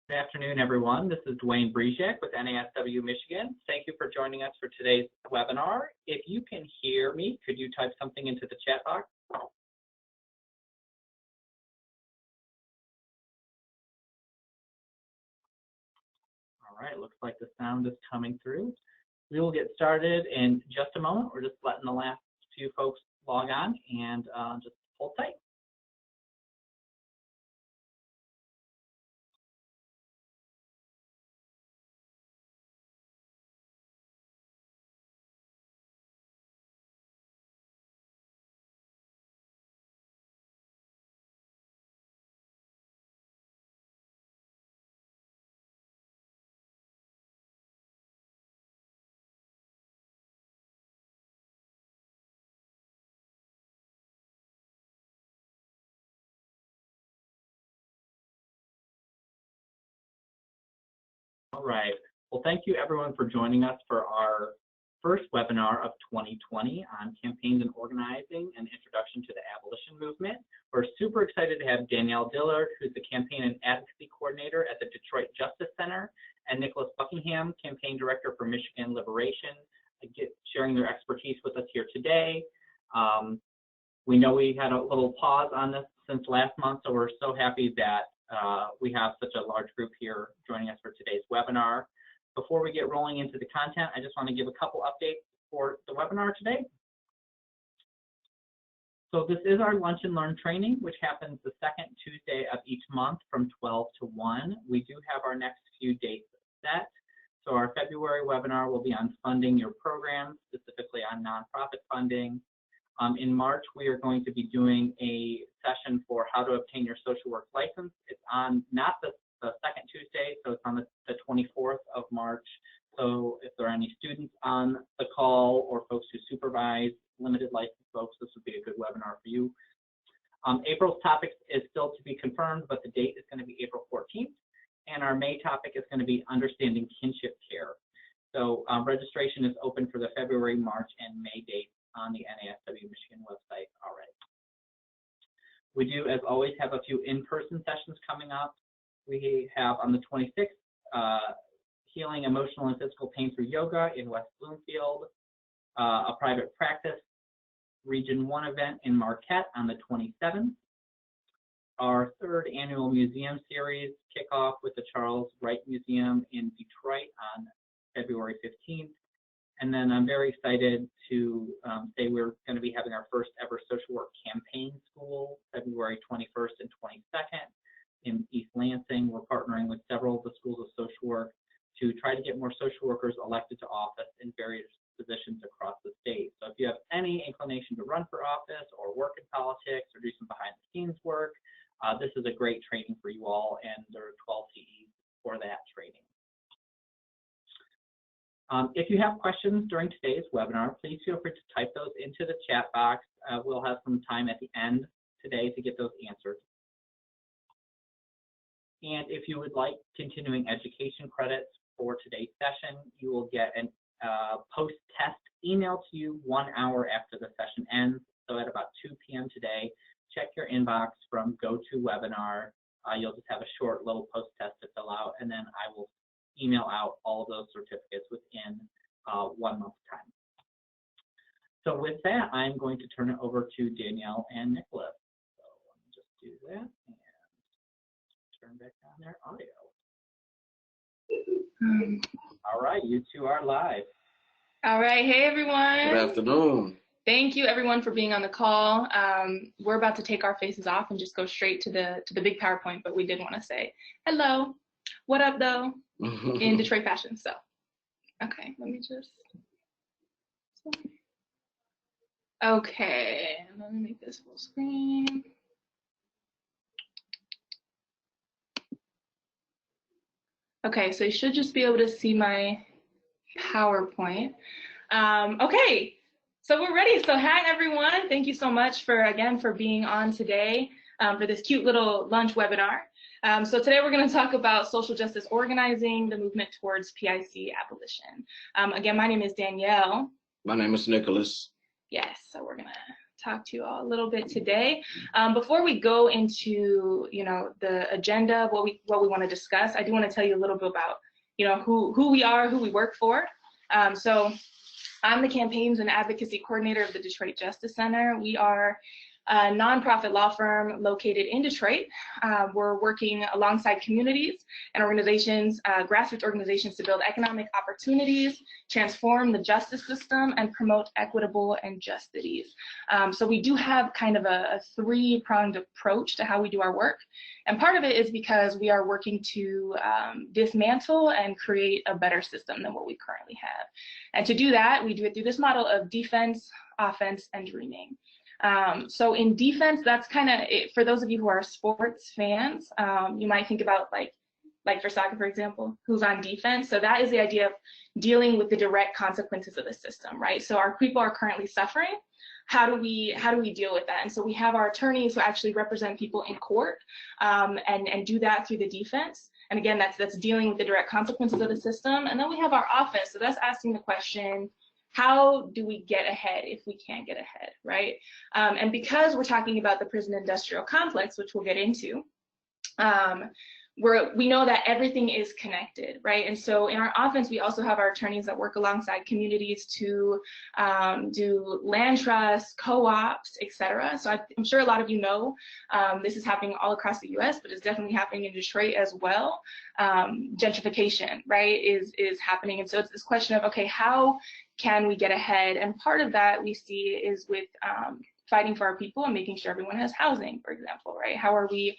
Good afternoon, everyone. This is Dwayne Brejek with NASW Michigan. Thank you for joining us for today's webinar. If you can hear me, could you type something into the chat box? All right, looks like the sound is coming through. We will get started in just a moment. We're just letting the last few folks log on and just hold tight. All right. Well, thank you everyone for joining us for our first webinar of 2020 on campaigns and organizing and introduction to the abolition movement. We're super excited to have Danielle Dillard, who's the campaign and advocacy coordinator at the Detroit Justice Center, and Nicholas Buckingham, campaign director for Michigan Liberation, sharing their expertise with us here today. We know we had a little pause on this since last month, so we're so happy that we have such a large group here joining us for today's webinar. Before we get rolling into the content, I just want to give a couple updates for the webinar today. So this is our Lunch and Learn training, which happens the second Tuesday of each month from 12 to 1. We do have our next few dates set. So our February webinar will be on funding your programs, specifically on nonprofit funding. In March, we are going to be doing a session for how to obtain your social work license. It's on not the second Tuesday, so it's on the 24th of March. So if there are any students on the call or folks who supervise limited license folks, this would be a good webinar for you. April's topic is still to be confirmed, but the date is going to be April 14th. And our May topic is going to be understanding kinship care. So registration is open for the February, March, and May dates on the NASW Michigan website already. We do, as always, have a few in-person sessions coming up. We have on the 26th, Healing Emotional and Physical Pain Through Yoga in West Bloomfield, a private practice Region 1 event in Marquette on the 27th, our third annual museum series kickoff with the Charles Wright Museum in Detroit on February 15th. And then I'm very excited to say we're going to be having our first ever social work campaign school, February 21st and 22nd in East Lansing. We're partnering with several of the schools of social work to try to get more social workers elected to office in various positions across the state. So if you have any inclination to run for office or work in politics or do some behind the scenes work, this is a great training for you all, and there are 12 CEs for that training. If you have questions during today's webinar, please feel free to type those into the chat box. We'll have some time at the end today to get those answered. And if you would like continuing education credits for today's session, you will get a post-test email to you 1 hour after the session ends. So at about 2 p.m. today, check your inbox from GoToWebinar. You'll just have a short little post-test to fill out, and then I will email out all of those certificates within 1 month's time. So with that, I'm going to turn it over to Danielle and Nicholas. So let me just do that and turn back on their audio. All right, you two are live. All right, hey everyone. Good afternoon. Thank you everyone for being on the call. We're about to take our faces off and just go straight to the big PowerPoint, but we did want to say hello, what up though, in Detroit fashion. So, okay, let me just. Okay, let me make this full screen. Okay, so you should just be able to see my PowerPoint. Okay, so we're ready. So hi everyone, thank you so much for being on today for this cute little lunch webinar. So today we're going to talk about social justice organizing, the movement towards PIC abolition. Again, my name is Danielle. My name is Nicholas. Yes, so we're going to talk to you all a little bit today. Before we go into, the agenda, what we want to discuss, I do want to tell you a little bit about, who we are, who we work for. So I'm the Campaigns and Advocacy Coordinator of the Detroit Justice Center. We are a nonprofit law firm located in Detroit. We're working alongside communities and organizations, grassroots organizations, to build economic opportunities, transform the justice system, and promote equitable and just cities. So we do have kind of a three-pronged approach to how we do our work. And part of it is because we are working to dismantle and create a better system than what we currently have. And to do that, we do it through this model of defense, offense, and dreaming. So in defense, that's kind of it. For those of you who are sports fans, you might think about like for soccer, for example, who's on defense. So that is the idea of dealing with the direct consequences of the system, right? So our people are currently suffering. How do we deal with that? And so we have our attorneys who actually represent people in court, and do that through the defense. And again, that's dealing with the direct consequences of the system. And then we have our offense. So that's asking the question, how do we get ahead if we can't get ahead, right? And because we're talking about the prison industrial complex, which we'll get into, we know that everything is connected, right? And so in our offense, we also have our attorneys that work alongside communities to do land trusts, co-ops, et cetera. So I'm sure a lot of you know this is happening all across the US, but it's definitely happening in Detroit as well. Gentrification, right, is happening. And so it's this question of, okay, how can we get ahead? And part of that we see is with fighting for our people and making sure everyone has housing, for example, right? How are we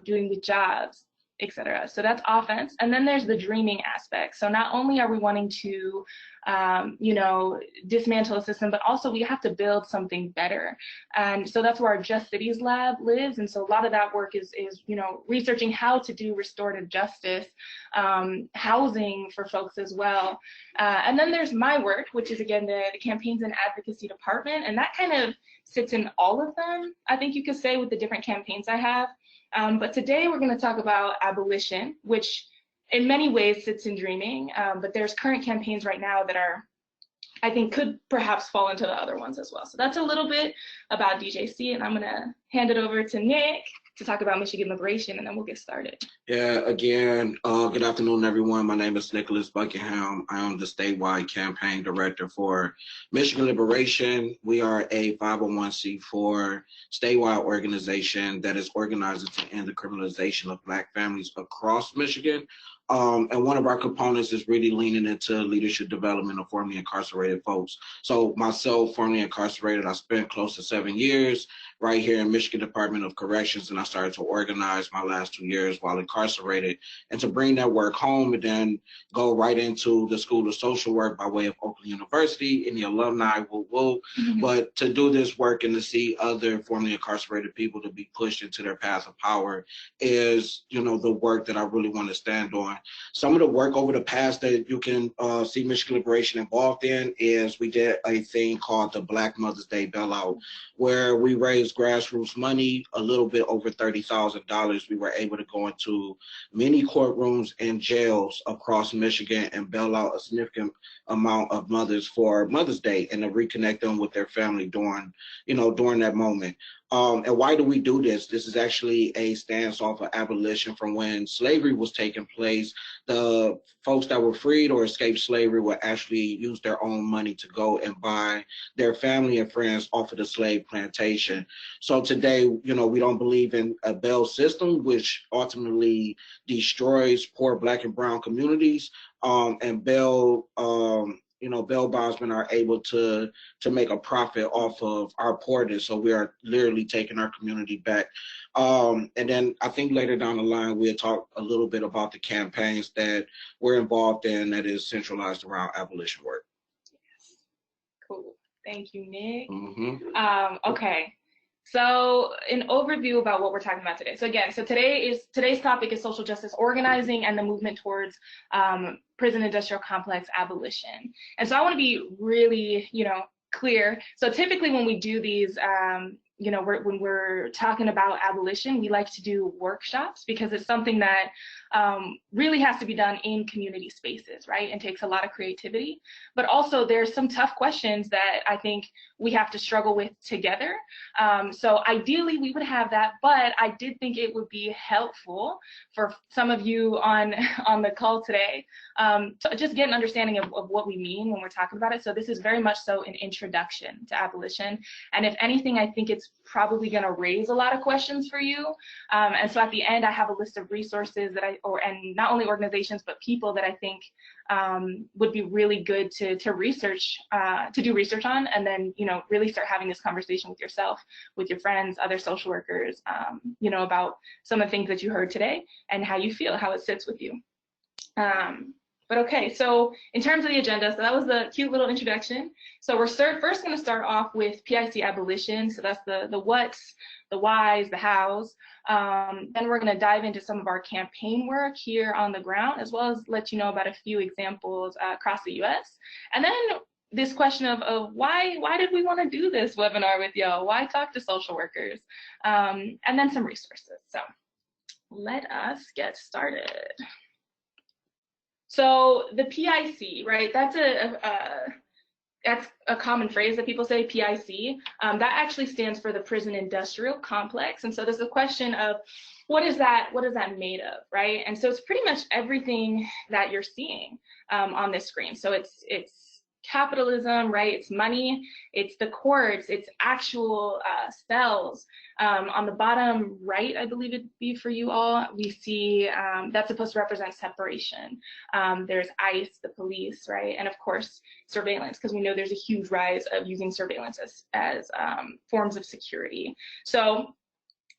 doing with jobs, et cetera? So that's offense. And then there's the dreaming aspect. So not only are we wanting to, dismantle a system, but also we have to build something better. And so that's where our Just Cities Lab lives. And so a lot of that work is researching how to do restorative justice, housing for folks as well. And then there's my work, which is, again, the Campaigns and Advocacy Department. And that kind of sits in all of them, I think you could say, with the different campaigns I have. But today we're going to talk about Abolition, which in many ways sits in dreaming, but there's current campaigns right now that I think could perhaps fall into the other ones as well. So that's a little bit about DJC, and I'm going to hand it over to Nick to talk about Michigan Liberation, and then we'll get started. Yeah, again, good afternoon, everyone. My name is Nicholas Buckingham. I am the statewide campaign director for Michigan Liberation. We are a 501c4 statewide organization that is organizing to end the criminalization of Black families across Michigan. And one of our components is really leaning into leadership development of formerly incarcerated folks. So myself, formerly incarcerated, I spent close to 7 years right here in Michigan Department of Corrections, and I started to organize my last 2 years while incarcerated, and to bring that work home and then go right into the School of Social Work by way of Oakland University in the alumni, but to do this work and to see other formerly incarcerated people to be pushed into their path of power is, the work that I really want to stand on. Some of the work over the past that you can see Michigan Liberation involved in is we did a thing called the Black Mother's Day Bailout, where we raised grassroots money, a little bit over $30,000. We were able to go into many courtrooms and jails across Michigan and bail out a significant amount of mothers for Mother's Day and to reconnect them with their family during that moment. And why do we do this? This is actually a stance off of abolition. From when slavery was taking place, the folks that were freed or escaped slavery would actually use their own money to go and buy their family and friends off of the slave plantation. So today, we don't believe in a bail system, which ultimately destroys poor Black and brown communities. And bail bondsmen are able to make a profit off of our poorness. So we are literally taking our community back. And then I think later down the line, we'll talk a little bit about the campaigns that we're involved in that is centralized around abolition work. Yes. Cool. Thank you, Nick. Mm-hmm. Okay. So an overview about what we're talking about today. So again, today's topic is social justice organizing and the movement towards prison industrial complex abolition. And so I want to be really, clear. So typically when we do these, you know, when we're talking about abolition, we like to do workshops because it's something that really has to be done in community spaces, right? And takes a lot of creativity. But also there's some tough questions that I think we have to struggle with together. So ideally we would have that, but I did think it would be helpful for some of you on the call today to just get an understanding of what we mean when we're talking about it. So this is very much so an introduction to abolition. And if anything, I think it's probably going to raise a lot of questions for you. And so at the end, I have a list of resources that and not only organizations, but people that I think would be really good to do research on, and then, you know, really start having this conversation with yourself, with your friends, other social workers, you know, about some of the things that you heard today and how you feel, how it sits with you. But okay, so in terms of the agenda, so that was the cute little introduction. So we're first going to start off with PIC abolition. So that's the what's, the whys, the hows. Then we're going to dive into some of our campaign work here on the ground, as well as let you know about a few examples across the US. And then this question of why did we want to do this webinar with y'all? Why talk to social workers? And then some resources. So let us get started. So the PIC, right? That's a common phrase that people say, PIC. That actually stands for the Prison Industrial Complex. And so there's a question of what is that made of, right? And so it's pretty much everything that you're seeing on this screen. So it's capitalism, right? It's money, it's the courts, it's actual cells. On the bottom right, I believe it'd be for you all, we see that's supposed to represent separation. There's ICE, the police, right? And of course, surveillance, because we know there's a huge rise of using surveillance as forms of security. So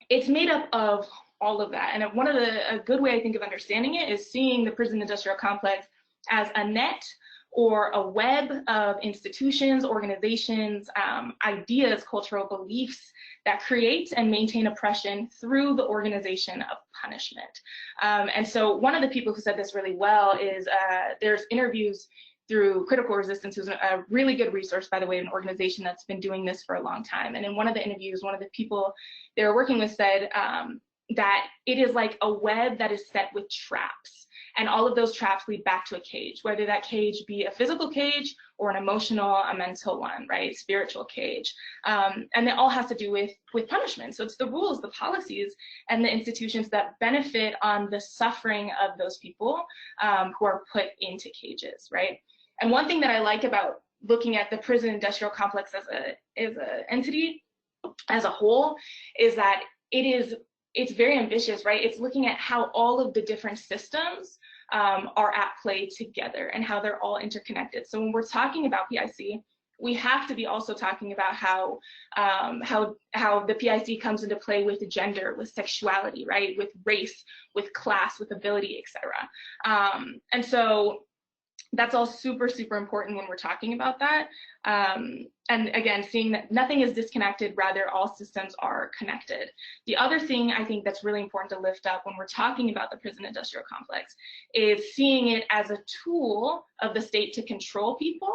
it's made up of all of that. And a good way I think of understanding it is seeing the prison industrial complex as a net or a web of institutions, organizations, ideas, cultural beliefs that create and maintain oppression through the organization of punishment. And so one of the people who said this really well is there's interviews through Critical Resistance, who's a really good resource, by the way, an organization that's been doing this for a long time. And in one of the interviews, one of the people they were working with said that it is like a web that is set with traps. And all of those traps lead back to a cage, whether that cage be a physical cage or an emotional, a mental one, right? Spiritual cage. And it all has to do with punishment. So it's the rules, the policies, and the institutions that benefit on the suffering of those people who are put into cages, right? And one thing that I like about looking at the prison industrial complex as an entity, as a whole, is that it's very ambitious, right? It's looking at how all of the different systems are at play together and how they're all interconnected. So when we're talking about PIC, we have to be also talking about how the PIC comes into play with gender, with sexuality, right? With race, with class, with ability, etc. And so that's all super, super important when we're talking about that. And again, seeing that nothing is disconnected, rather all systems are connected. The other thing I think that's really important to lift up when we're talking about the prison industrial complex is seeing it as a tool of the state to control people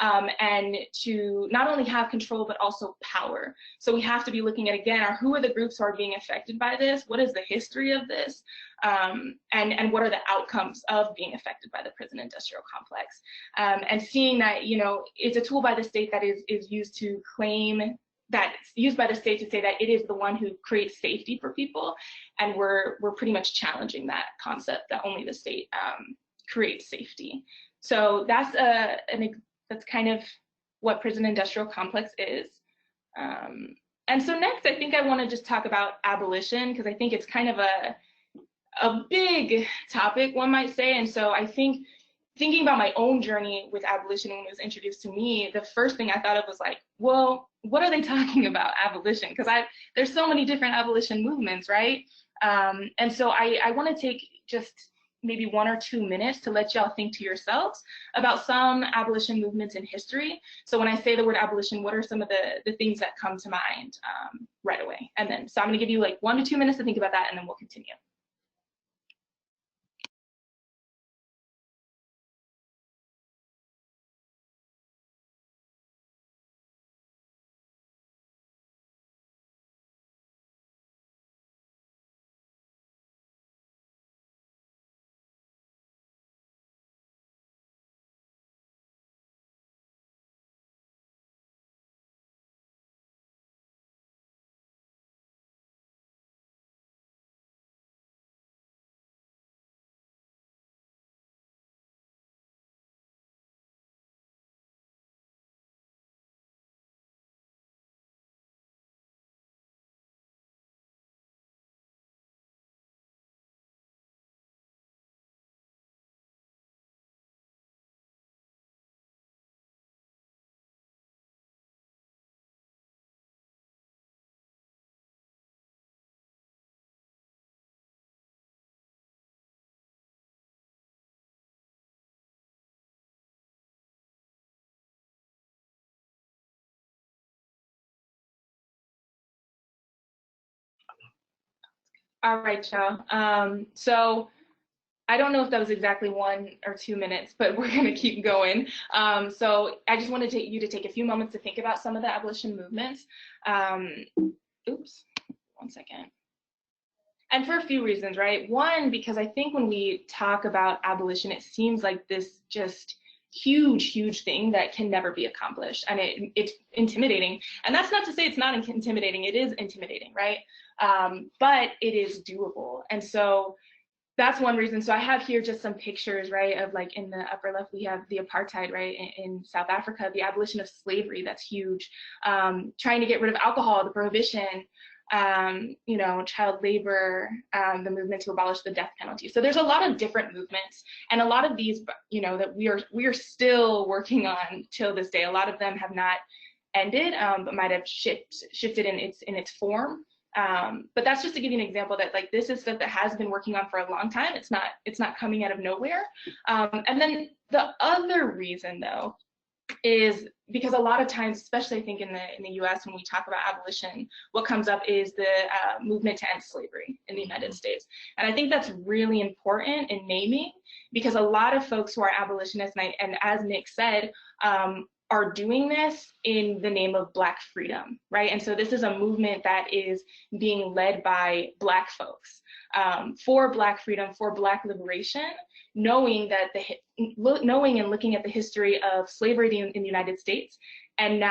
and to not only have control, but also power. So we have to be looking at, again, who are the groups who are being affected by this? What is the history of this? And what are the outcomes of being affected by the prison industrial complex? And seeing that, you know, it's a tool by the state that is used to claim that, used by the state to say that it is the one who creates safety for people, and we're pretty much challenging that concept that only the state creates safety. So that's kind of what prison industrial complex is. And so next, I think I want to just talk about abolition, because I think it's kind of a big topic, one might say. And so I think thinking about my own journey with abolition when it was introduced to me, the first thing I thought of was like, well, what are they talking about abolition? Because there's so many different abolition movements, right? And so I want to take just maybe 1 or 2 minutes to let y'all think to yourselves about some abolition movements in history. So when I say the word abolition, what are some of the things that come to mind right away? And then, so I'm going to give you like 1 to 2 minutes to think about that, and then we'll continue. All right, y'all. So I don't know if that was exactly 1 or 2 minutes, but we're going to keep going. So I just wanted you to take a few moments to think about some of the abolition movements. Oops, 1 second. And for a few reasons, right? One, because I think when we talk about abolition, it seems like this just huge thing that can never be accomplished, and it's intimidating. And that's not to say it's not intimidating. It is intimidating, right? But it is doable. And so that's one reason. So I have here just some pictures, right, of like in the upper left, we have the apartheid, right, in South Africa, the abolition of slavery, that's huge. Trying to get rid of alcohol, the prohibition, you know, child labor, the movement to abolish the death penalty. So there's a lot of different movements, and a lot of these, you know, that we are still working on till this day. A lot of them have not ended, but might have shifted in its form. But that's just to give you an example that like this is stuff that has been working on for a long time. It's not coming out of nowhere. And then the other reason though is because a lot of times, especially I think in the US, when we talk about abolition, what comes up is the movement to end slavery in the United States. And I think that's really important in naming, because a lot of folks who are abolitionists, and as Nick said, are doing this in the name of Black freedom, right? And so this is a movement that is being led by Black folks for Black freedom, for Black liberation, knowing that knowing and looking at the history of slavery in the United States, and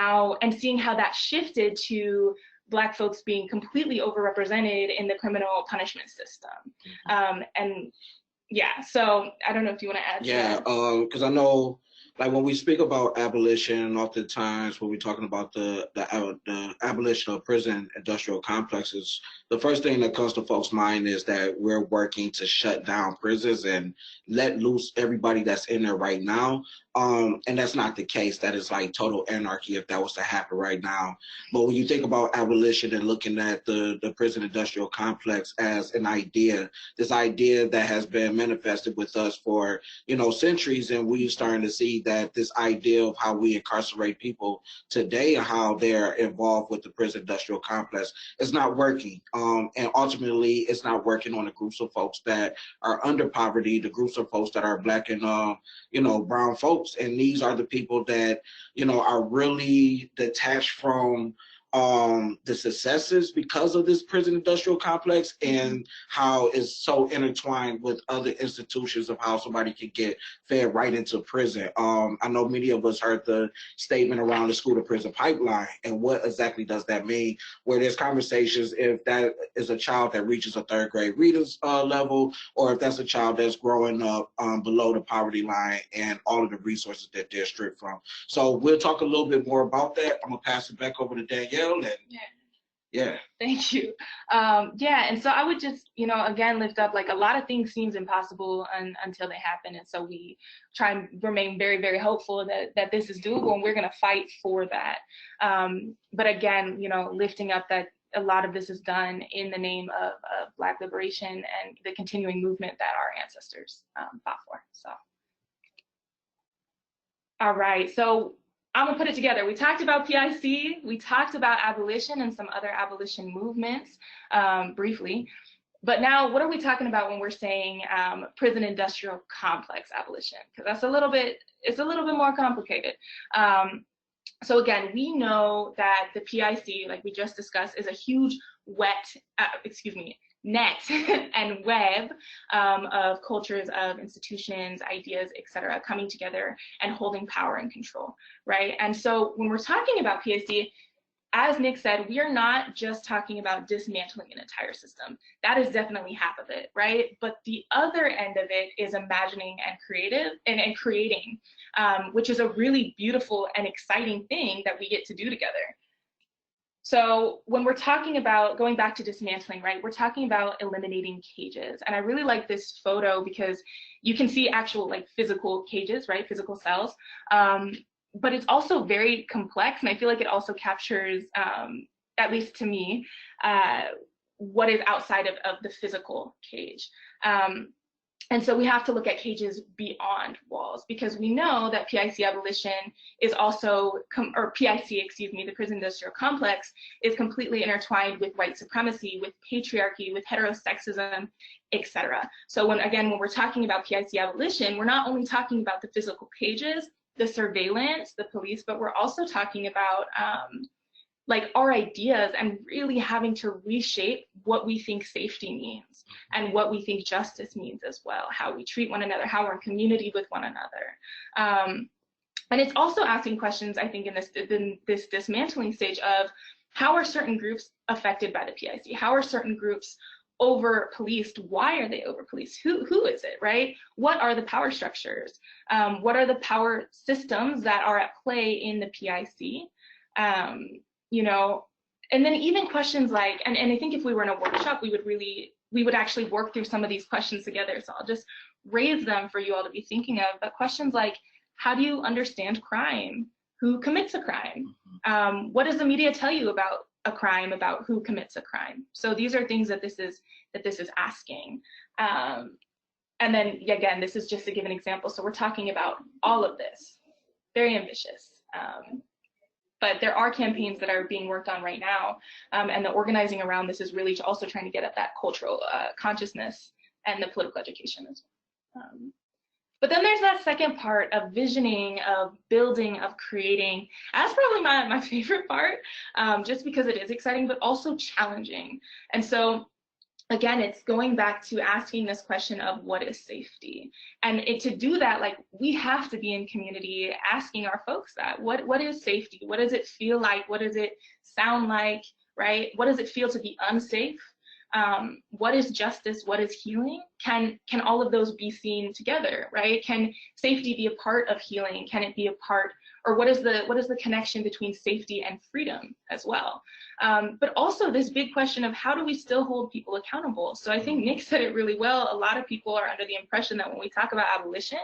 seeing how that shifted to Black folks being completely overrepresented in the criminal punishment system. And yeah, so I don't know if you want to add to that. Yeah, because I know, like when we speak about abolition, oftentimes when we're talking about the abolition of prison industrial complexes, the first thing that comes to folks' mind is that we're working to shut down prisons and let loose everybody that's in there right now. And that's not the case. That is like total anarchy if that was to happen right now. But when you think about abolition and looking at the prison industrial complex as an idea, this idea that has been manifested with us for, you know, centuries, and we're starting to see that this idea of how we incarcerate people today and how they're involved with the prison industrial complex is not working. And ultimately, it's not working on the groups of folks that are under poverty, the groups of folks that are Black and, you know, brown folks. And these are the people that, you know, are really detached from the successes because of this prison industrial complex and how it's so intertwined with other institutions of how somebody could get fed right into prison. I know many of us heard the statement around the school to prison pipeline, and what exactly does that mean? Where there's conversations if that is a child that reaches a third grade readers level, or if that's a child that's growing up below the poverty line and all of the resources that they're stripped from. So we'll talk a little bit more about that. I'm gonna pass it back over to Danielle. And yeah. Thank you. Yeah, and so I would just, you know, again, lift up, like, a lot of things seems impossible until they happen. And so we try and remain very hopeful that this is doable, and we're going to fight for that. But again, you know, lifting up that a lot of this is done in the name of Black liberation and the continuing movement that our ancestors fought for. So, all right. So I'm gonna put it together. We talked about PIC, we talked about abolition and some other abolition movements briefly, but now what are we talking about when we're saying prison industrial complex abolition? Because it's a little bit more complicated. So again, we know that the PIC, like we just discussed, is a huge net and web of cultures, of institutions, ideas, et cetera, coming together and holding power and control, right? And so when we're talking about PIC, as Nick said, we are not just talking about dismantling an entire system. That is definitely half of it, right? But the other end of it is imagining and creating, which is a really beautiful and exciting thing that we get to do together. So when we're talking about going back to dismantling, right, we're talking about eliminating cages. And I really like this photo because you can see actual like physical cages, right, physical cells. But it's also very complex. And I feel like it also captures, at least to me, what is outside of the physical cage. And so we have to look at cages beyond walls, because we know that PIC abolition is also, or PIC, excuse me, the prison industrial complex is completely intertwined with white supremacy, with patriarchy, with heterosexism, etc. So when we're talking about PIC abolition, we're not only talking about the physical cages, the surveillance, the police, but we're also talking about like our ideas and really having to reshape what we think safety means and what we think justice means as well, how we treat one another, how we're in community with one another. And it's also asking questions, I think, in this dismantling stage of how are certain groups affected by the PIC? How are certain groups over-policed? Why are they over-policed? Who is it, right? What are the power structures? What are the power systems that are at play in the PIC? You know, and then even questions like, and I think if we were in a workshop, we would actually work through some of these questions together. So I'll just raise them for you all to be thinking of. But questions like, how do you understand crime? Who commits a crime? What does the media tell you about a crime, about who commits a crime? So these are things that this is asking. And then again, this is just to give an example. So we're talking about all of this, very ambitious. But there are campaigns that are being worked on right now, and the organizing around this is really also trying to get at that cultural consciousness and the political education as well. But then there's that second part of visioning, of building, of creating. That's probably my favorite part, just because it is exciting, but also challenging. And so again, it's going back to asking this question of what is safety? And to do that, like, we have to be in community asking our folks that. What is safety? What does it feel like? What does it sound like, right? What does it feel to be unsafe? What is justice? What is healing? Can all of those be seen together, right? Can safety be a part of healing? Can it be a part, or what is the connection between safety and freedom as well? But also this big question of how do we still hold people accountable? So I think Nick said it really well. A lot of people are under the impression that when we talk about abolition,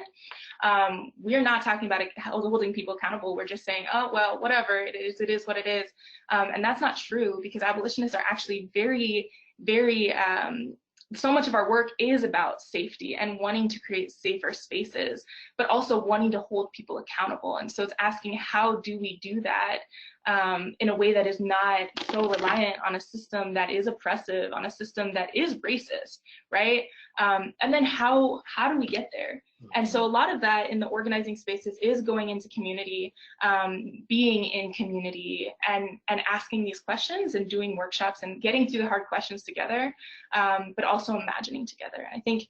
we're not talking about holding people accountable. We're just saying, oh, well, whatever, it is what it is. And that's not true, because abolitionists are actually very so much of our work is about safety and wanting to create safer spaces, but also wanting to hold people accountable. And so it's asking, how do we do that in a way that is not so reliant on a system that is oppressive, on a system that is racist, right? And then how do we get there? And so a lot of that in the organizing spaces is going into community, being in community, and asking these questions and doing workshops and getting through the hard questions together, but also imagining together. I think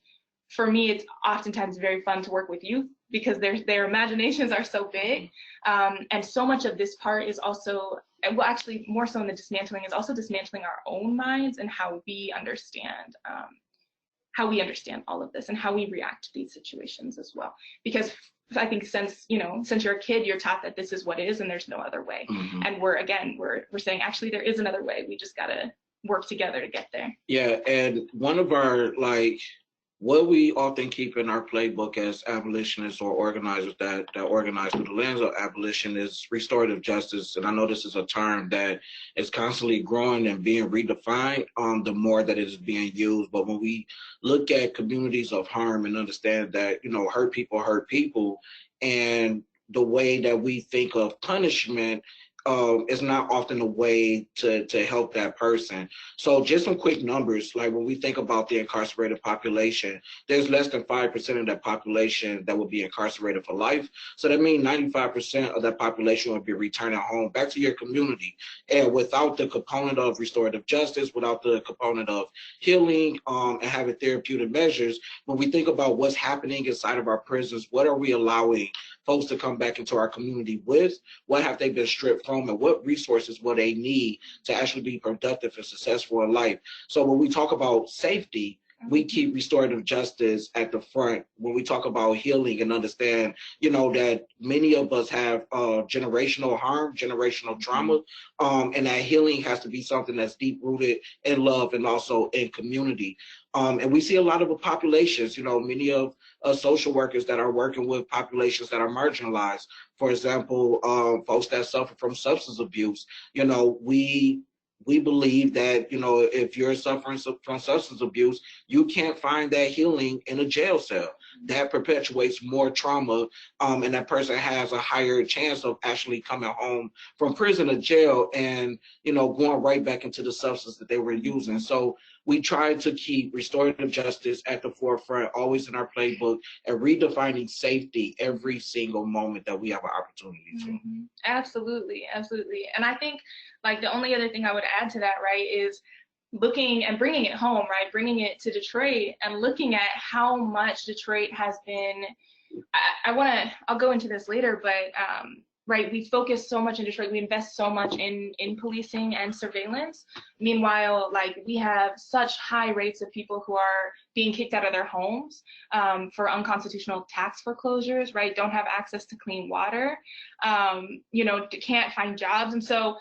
for me, it's oftentimes very fun to work with youth because their imaginations are so big. And so much of this part is also, well, actually more so in the dismantling, is also dismantling our own minds and how we understand all of this and how we react to these situations as well. Because I think since you're a kid, you're taught that this is what is and there's no other way. And we're saying, actually, there is another way. We just gotta work together to get there. Yeah, and one of our, what we often keep in our playbook as abolitionists or organizers that organize through the lens of abolition is restorative justice. And I know this is a term that is constantly growing and being redefined the more that it is being used. But when we look at communities of harm and understand that, hurt people, and the way that we think of punishment is not often a way to help that person. So just some quick numbers, like when we think about the incarcerated population, there's less than 5% of that population that will be incarcerated for life. So that means 95% of that population will be returning home back to your community. And without the component of restorative justice, without the component of healing and having therapeutic measures, when we think about what's happening inside of our prisons, what are we allowing folks to come back into our community with? What have they been stripped from, and what resources will they need to actually be productive and successful in life? So when we talk about safety, we keep restorative justice at the front. When we talk about healing and understand, that many of us have generational harm, generational trauma, and that healing has to be something that's deep rooted in love and also in community. And we see a lot of populations, many of social workers that are working with populations that are marginalized. For example, folks that suffer from substance abuse. we believe that, you know, if you're suffering from substance abuse, you can't find that healing in a jail cell. That perpetuates more trauma, and that person has a higher chance of actually coming home from prison or jail and, you know, going right back into the substance that they were using. So we try to keep restorative justice at the forefront, always in our playbook, and redefining safety every single moment that we have an opportunity to. Mm-hmm. Absolutely, absolutely. And I think, like, the only other thing I would add to that, right, is looking and bringing it home, right, bringing it to Detroit and looking at how much Detroit has been, I'll go into this later, but right, we focus so much in Detroit, we invest so much in policing and surveillance. Meanwhile, like, we have such high rates of people who are being kicked out of their homes for unconstitutional tax foreclosures, right, don't have access to clean water, you know, can't find jobs. And so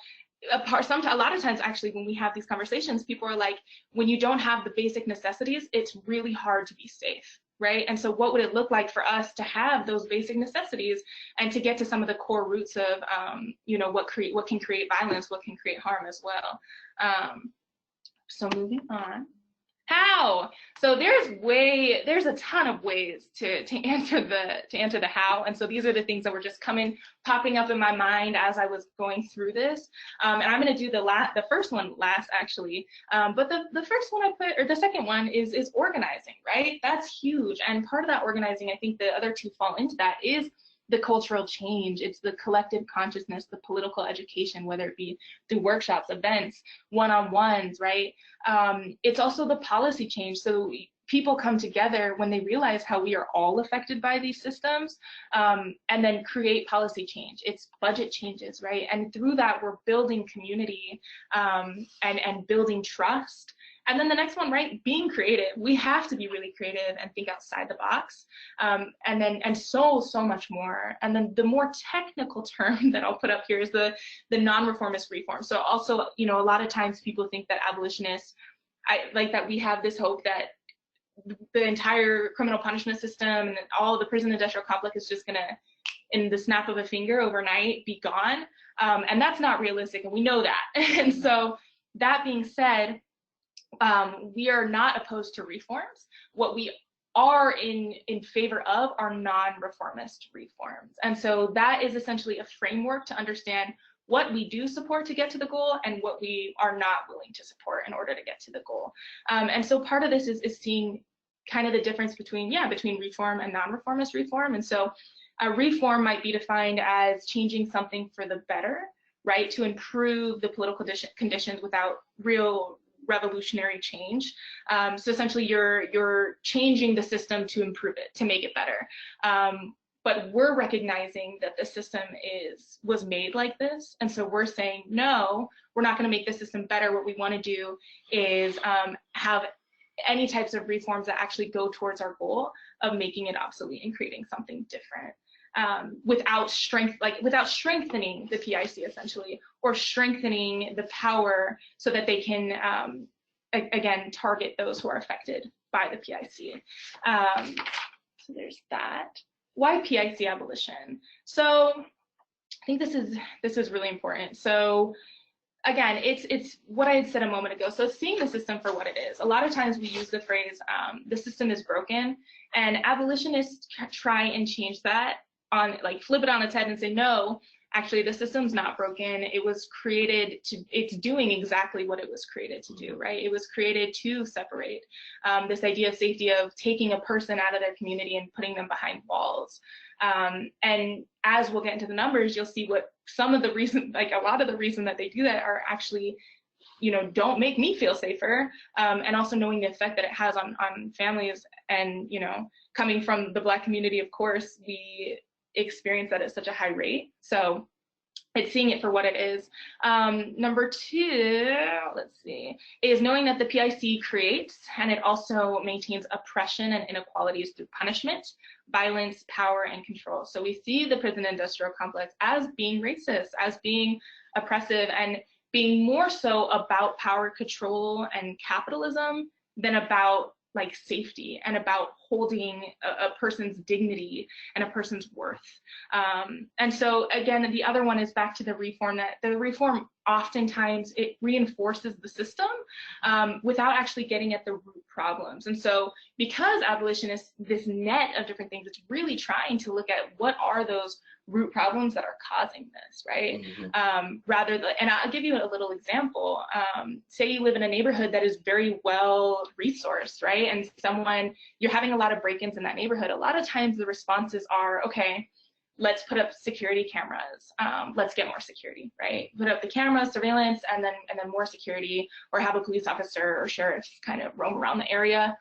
a lot of times, actually, when we have these conversations, people are like, when you don't have the basic necessities, it's really hard to be safe, right? And so what would it look like for us to have those basic necessities and to get to some of the core roots of, you know, what can create violence, what can create harm as well. So moving on. How? So there's a ton of ways to answer the how, and so these are the things that were just popping up in my mind as I was going through this. And I'm going to do the first one last, actually. But the first one the second one is organizing, right? That's huge, and part of that organizing, I think the other two fall into that, is the cultural change. It's the collective consciousness, the political education, whether it be through workshops, events, one-on-ones, right? It's also the policy change. So people come together when they realize how we are all affected by these systems, and then create policy change. It's budget changes, right? And through that, we're building community and building trust. And then the next one, right, being creative. We have to be really creative and think outside the box, and so much more. And then the more technical term that I'll put up here is the non-reformist reform. So also, you know, a lot of times people think that abolitionists, that we have this hope that the entire criminal punishment system and all the prison industrial complex is just gonna, in the snap of a finger overnight, be gone. And that's not realistic, and we know that. And so that being said, we are not opposed to reforms. What we are in favor of are non-reformist reforms. And so that is essentially a framework to understand what we do support to get to the goal and what we are not willing to support in order to get to the goal. And so part of this is seeing kind of the difference between reform and non-reformist reform. And so a reform might be defined as changing something for the better, right, to improve the political conditions without real revolutionary change. So essentially you're changing the system to improve it, to make it better. But we're recognizing that the system was made like this. And so we're saying, no, we're not going to make the system better. What we want to do is have any types of reforms that actually go towards our goal of making it obsolete and creating something different. Without strengthening the PIC, essentially, or strengthening the power so that they can, again, target those who are affected by the PIC. So there's that. Why PIC abolition? So I think this is really important. So again, it's what I had said a moment ago. So seeing the system for what it is. A lot of times we use the phrase, the system is broken, and abolitionists try and change that, flip it on its head and say, no, actually the system's not broken. It was created it's doing exactly what it was created to do, right? It was created to separate. This idea of safety, of taking a person out of their community and putting them behind walls. And as we'll get into the numbers, you'll see what some of the reason, a lot of the reason that they do that are actually, don't make me feel safer. And also knowing the effect that it has on families, and, coming from the Black community, of course, we experience that at such a high rate. So it's seeing it for what it is. Number two, let's see, is knowing that the PIC creates and it also maintains oppression and inequalities through punishment, violence, power, and control. So we see the prison industrial complex as being racist, as being oppressive, and being more so about power, control, and capitalism than about safety and about holding a person's dignity and a person's worth. And so again, the other one is back to the reform, that the reform oftentimes it reinforces the system without actually getting at the root problems. And so because abolition is this net of different things, it's really trying to look at what are those root problems that are causing this, right? Rather than, and I'll give you a little example. Say you live in a neighborhood that is very well resourced, right? And you're having a lot of break-ins in that neighborhood. A lot of times the responses are, okay, let's put up security cameras. Let's get more security, right? Put up the cameras, surveillance, and then more security, or have a police officer or sheriff kind of roam around the area.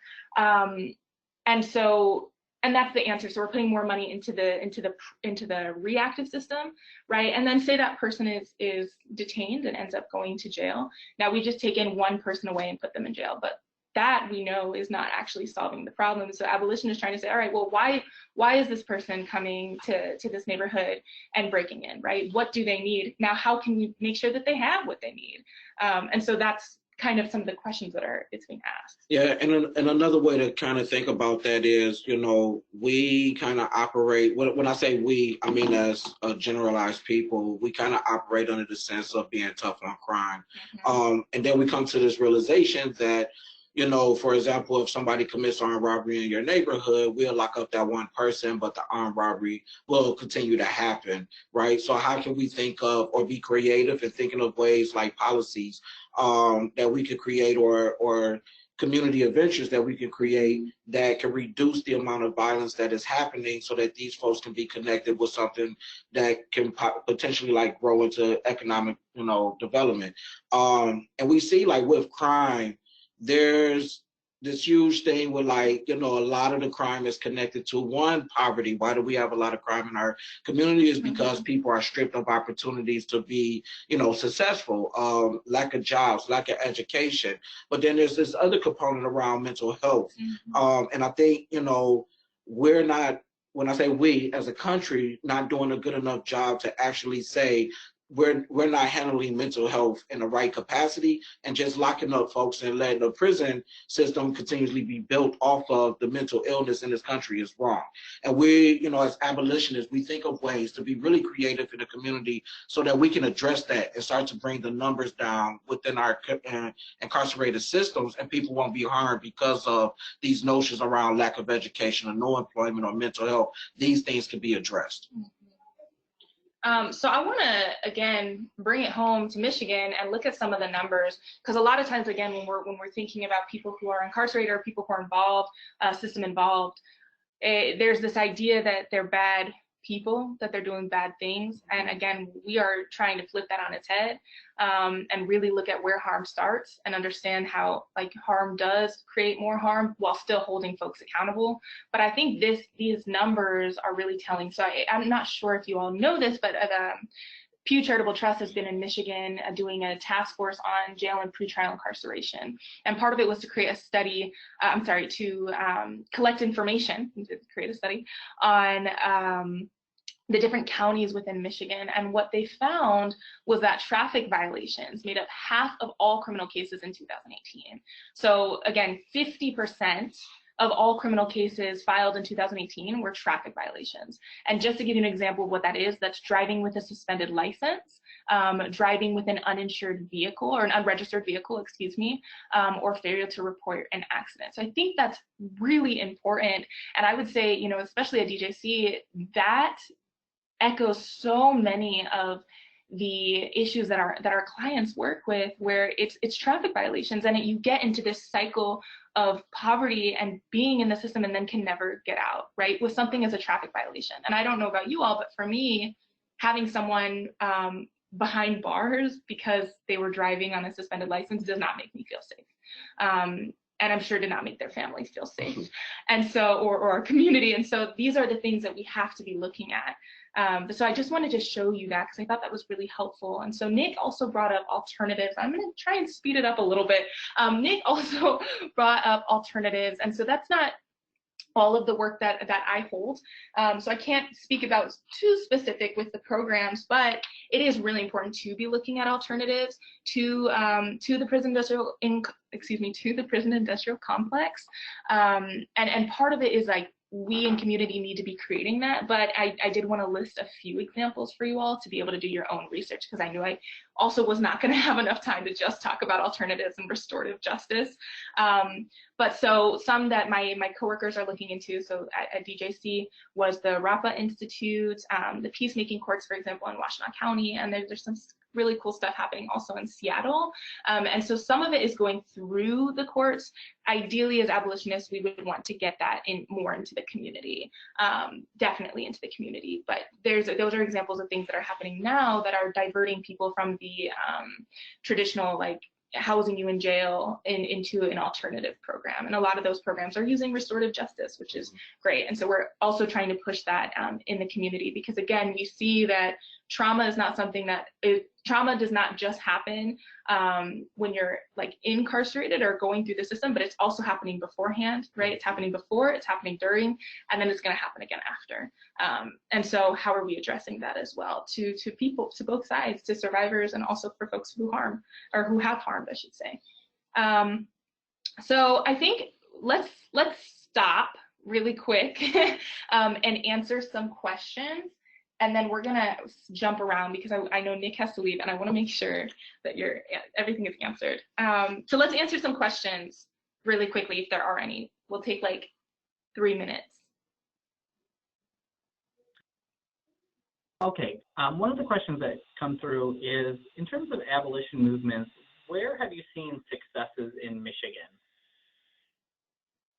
And that's the answer. So we're putting more money into the reactive system, right? And then say that person is detained and ends up going to jail. Now we just take in one person away and put them in jail, but that we know is not actually solving the problem. So abolition is trying to say, all right, well, why is this person coming to this neighborhood and breaking in, right? What do they need? Now, how can we make sure that they have what they need? And so that's kind of some of the questions that it's being asked. Yeah, and another way to kind of think about that is, you know, we kind of operate, when I say we, I mean as a generalized people, we kind of operate under the sense of being tough on crime. And then we come to this realization that, you know, for example, if somebody commits armed robbery in your neighborhood, we'll lock up that one person, but the armed robbery will continue to happen, right? So how can we think of or be creative in thinking of ways like policies that we could create or community adventures that we can create that can reduce the amount of violence that is happening, so that these folks can be connected with something that can potentially like grow into economic, you know, development. And we see like with crime, there's this huge thing with, like, you know, a lot of the crime is connected to one, poverty. Why do we have a lot of crime in our community? Is because people are stripped of opportunities to be, you know, successful, lack of jobs, lack of education. But then there's this other component around mental health. And I think, you know, we're not, when I say we as a country, not doing a good enough job to actually say, we're not handling mental health in the right capacity, and just locking up folks and letting the prison system continuously be built off of the mental illness in this country is wrong. And we, you know, as abolitionists, we think of ways to be really creative in the community so that we can address that and start to bring the numbers down within our incarcerated systems, and people won't be harmed because of these notions around lack of education or no employment or mental health. These things can be addressed. So I want to, again, bring it home to Michigan and look at some of the numbers, because a lot of times, again, when we're thinking about people who are incarcerated or people who are involved, system involved, there's this idea that they're bad people, that they're doing bad things. And again, we are trying to flip that on its head and really look at where harm starts and understand how, like, harm does create more harm while still holding folks accountable. But I think these numbers are really telling. So I'm not sure if you all know this, but Pew Charitable Trust has been in Michigan doing a task force on jail and pretrial incarceration. And part of it was to create a study, to collect information, to create a study on the different counties within Michigan. And what they found was that traffic violations made up half of all criminal cases in 2018. So again, 50% of all criminal cases filed in 2018 were traffic violations. And just to give you an example of what that is, that's driving with a suspended license, driving with an uninsured vehicle or an unregistered vehicle, excuse me, or failure to report an accident. So I think that's really important. And I would say, you know, especially at DJC, that echoes so many of the issues that our clients work with, where it's traffic violations, and you get into this cycle of poverty and being in the system and then can never get out, right, with something as a traffic violation. And I don't know about you all, but for me, having someone behind bars because they were driving on a suspended license does not make me feel safe. And I'm sure did not make their families feel safe. And so, or our community. And so these are the things that we have to be looking at. So I just wanted to show you that because I thought that was really helpful. And so Nick also brought up alternatives. I'm going to try and speed it up a little bit. Nick also brought up alternatives. And so that's not all of the work that I hold. So I can't speak about too specific with the programs, but it is really important to be looking at alternatives to the prison industrial to the prison industrial complex. And part of it is like we in community need to be creating that, but I did want to list a few examples for you all to be able to do your own research, because I knew I also was not going to have enough time to just talk about alternatives and restorative justice. But so some that my coworkers are looking into, so at DJC, was the RAPA Institute, the peacemaking courts, for example, in Washtenaw County, and there's some really cool stuff happening also in Seattle. And so some of it is going through the courts. Ideally, as abolitionists, we would want to get that in more into the community, definitely into the community. But those are examples of things that are happening now that are diverting people from the traditional, like, housing you in jail into an alternative program. And a lot of those programs are using restorative justice, which is great. And so we're also trying to push that in the community, because again, we see that trauma is not something that trauma does not just happen when you're like incarcerated or going through the system, but it's also happening beforehand, right? It's happening before, it's happening during, and then it's going to happen again after. And so how are we addressing that as well to people, to both sides, to survivors and also for folks who harm, or who have harmed, I should say. So I think let's stop really quick and answer some questions. And then we're gonna jump around because I know Nick has to leave, and I want to make sure that everything is answered. So let's answer some questions really quickly if there are any. We'll take like 3 minutes. Okay, one of the questions that come through is, in terms of abolition movements, where have you seen successes in Michigan?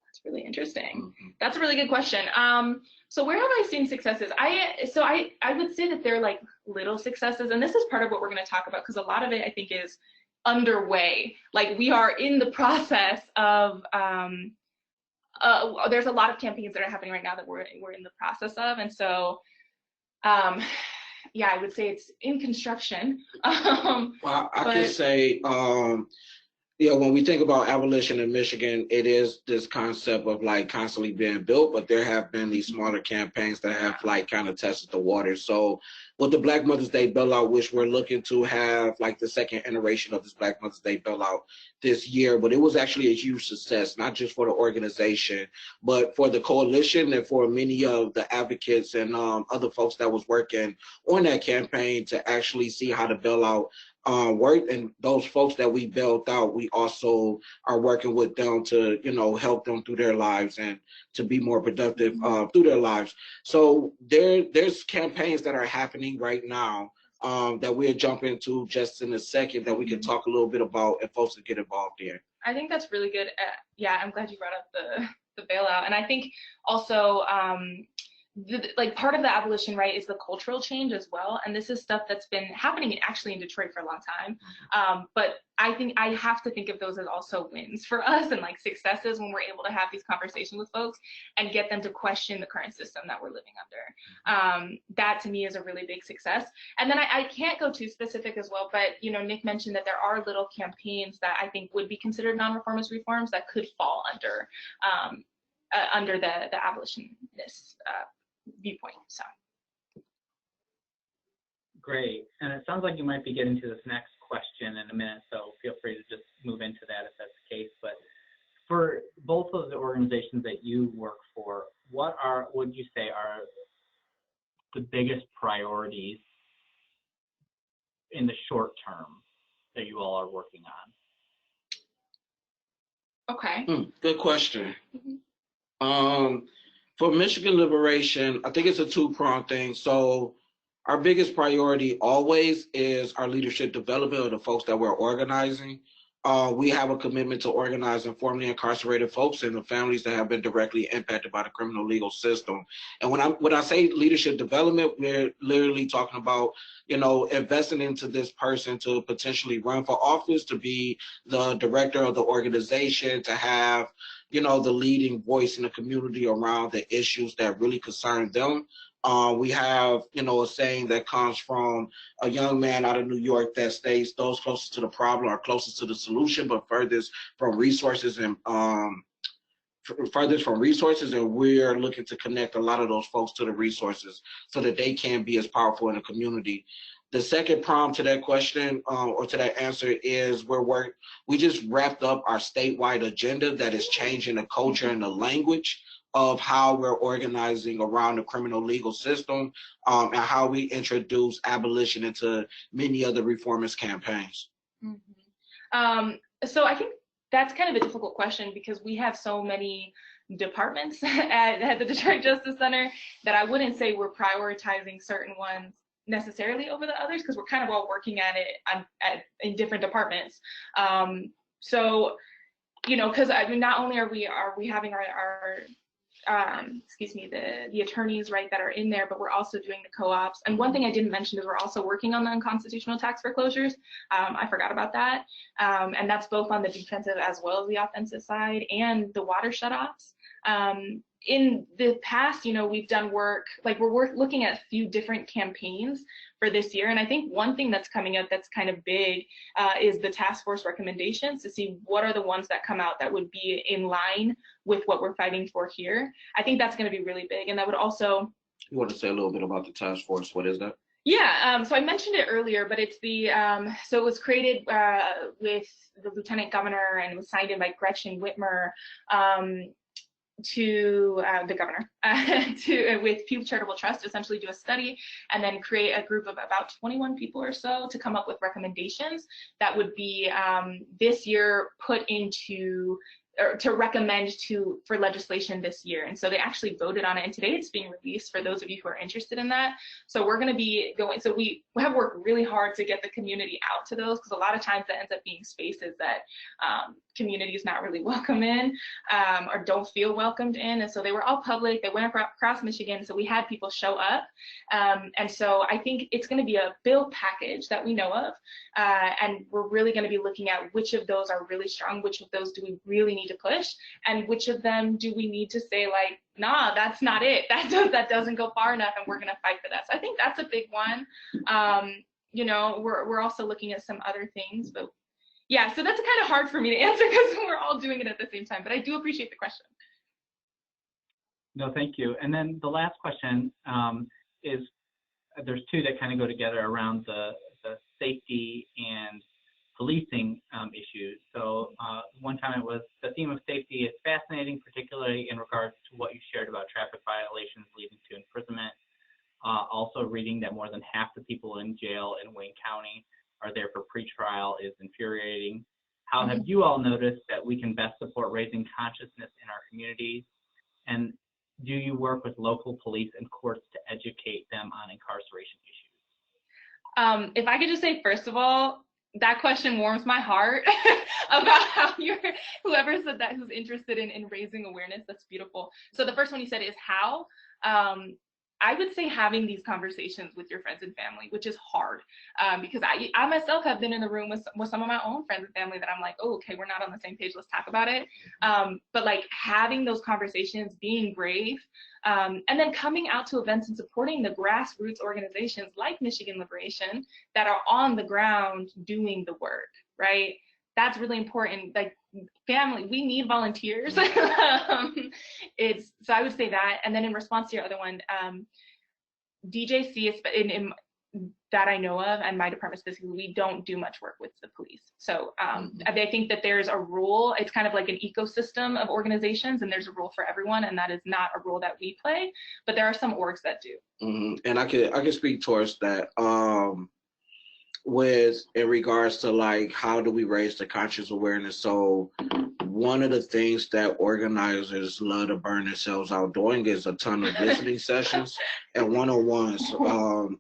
That's really interesting. That's a really good question. So where have I seen successes? I would say that they're like little successes, and this is part of what we're going to talk about, because a lot of it I think is underway. Like we are in the process of there's a lot of campaigns that are happening right now that we're in the process of, and so yeah, I would say it's in construction. Well, I could say when we think about abolition in Michigan, it is this concept of like constantly being built, but there have been these smaller campaigns that have like kind of tested the water. So with the Black Mother's Day bailout, which we're looking to have like the second iteration of this Black Mother's Day bailout this year, but it was actually a huge success, not just for the organization, but for the coalition and for many of the advocates and other folks that was working on that campaign to actually see how the bailout worked. And those folks that we bailed out, we also are working with them to, help them through their lives and to be more productive through their lives. So there's campaigns that are happening right now that we'll jump into just in a second that we can talk a little bit about and folks to get involved in. I think that's really good. Yeah, I'm glad you brought up the bailout. And I think also like part of the abolition, right, is the cultural change as well. And this is stuff that's been happening actually in Detroit for a long time. But I think I have to think of those as also wins for us and like successes when we're able to have these conversations with folks and get them to question the current system that we're living under. That to me is a really big success. And then I can't go too specific as well, but Nick mentioned that there are little campaigns that I think would be considered non-reformist reforms that could fall under the abolitionist viewpoint. So great. And it sounds like you might be getting to this next question in a minute, so feel free to just move into that if that's the case. But for both of the organizations that you work for, what would you say are the biggest priorities in the short term that you all are working on? Okay. Good question. For Michigan Liberation, I think it's a two-pronged thing. So our biggest priority always is our leadership development of the folks that we're organizing. We have a commitment to organizing formerly incarcerated folks and the families that have been directly impacted by the criminal legal system. And when I say leadership development, we're literally talking about, investing into this person to potentially run for office, to be the director of the organization, to have the leading voice in the community around the issues that really concern them. We have, a saying that comes from a young man out of New York that states those closest to the problem are closest to the solution, but furthest from resources and furthest from resources, and we're looking to connect a lot of those folks to the resources so that they can be as powerful in the community. The second prompt to that question or to that answer is we just wrapped up our statewide agenda that is changing the culture and the language of how we're organizing around the criminal legal system, and how we introduce abolition into many other reformist campaigns. So I think that's kind of a difficult question because we have so many departments at the Detroit Justice Center that I wouldn't say we're prioritizing certain ones necessarily over the others, because we're kind of all working at it in different departments. So, you know, because I mean, not only are we having our excuse me, the attorneys, right, that are in there, but we're also doing the co-ops. And one thing I didn't mention is we're also working on the unconstitutional tax foreclosures. I forgot about that. And that's both on the defensive as well as the offensive side, and the water shutoffs. In the past, you know, we've done work, like we're looking at a few different campaigns for this year. And I think one thing that's coming up that's kind of big is the task force recommendations, to see what are the ones that come out that would be in line with what we're fighting for here. I think that's going to be really big. And that would also... You want to say a little bit about the task force? What is that? Yeah, so I mentioned it earlier, but it's the, so it was created with the Lieutenant Governor and was signed in by Gretchen Whitmer, to the governor, with Pew Charitable Trust, essentially do a study and then create a group of about 21 people or so to come up with recommendations that would be this year put into, or to recommend for legislation this year. And so they actually voted on it, and today it's being released for those of you who are interested in that. So we're going to be going, so we have worked really hard to get the community out to those, because a lot of times that ends up being spaces that community is not really welcome in, or don't feel welcomed in. And so they were all public, they went across Michigan, so we had people show up. And so I think it's going to be a bill package that we know of, and we're really going to be looking at which of those are really strong, which of those do we really need to push, and which of them do we need to say, like, nah, that's not it, that doesn't go far enough, and we're going to fight for that. So I think that's a big one. You know, we're also looking at some other things, but yeah, so that's kind of hard for me to answer because we're all doing it at the same time, but I do appreciate the question. No, thank you. And then the last question is, there's two that kind of go together around the safety and policing issues. So one time it was, the theme of safety is fascinating, particularly in regards to what you shared about traffic violations leading to imprisonment. Also reading that more than half the people in jail in Wayne County are there for pretrial is infuriating. How have you all noticed that we can best support raising consciousness in our communities? And do you work with local police and courts to educate them on incarceration issues? If I could just say, first of all, that question warms my heart about how whoever said that, who's interested in raising awareness. That's beautiful. So the first one you said is how. I would say having these conversations with your friends and family, which is hard, because I myself have been in the room with some of my own friends and family that I'm like, oh, okay, we're not on the same page, let's talk about it. But like having those conversations, being brave, and then coming out to events and supporting the grassroots organizations like Michigan Liberation that are on the ground doing the work, right? That's really important. Like family, we need volunteers. So I would say that. And then in response to your other one, DJC is in that I know of, and my department specifically, we don't do much work with the police. So I think that there's a rule. It's kind of like an ecosystem of organizations, and there's a role for everyone, and that is not a role that we play. But there are some orgs that do. And I can speak towards that. In regards to like how do we raise the conscious awareness. So one of the things that organizers love to burn themselves out doing is a ton of listening sessions and one-on-ones,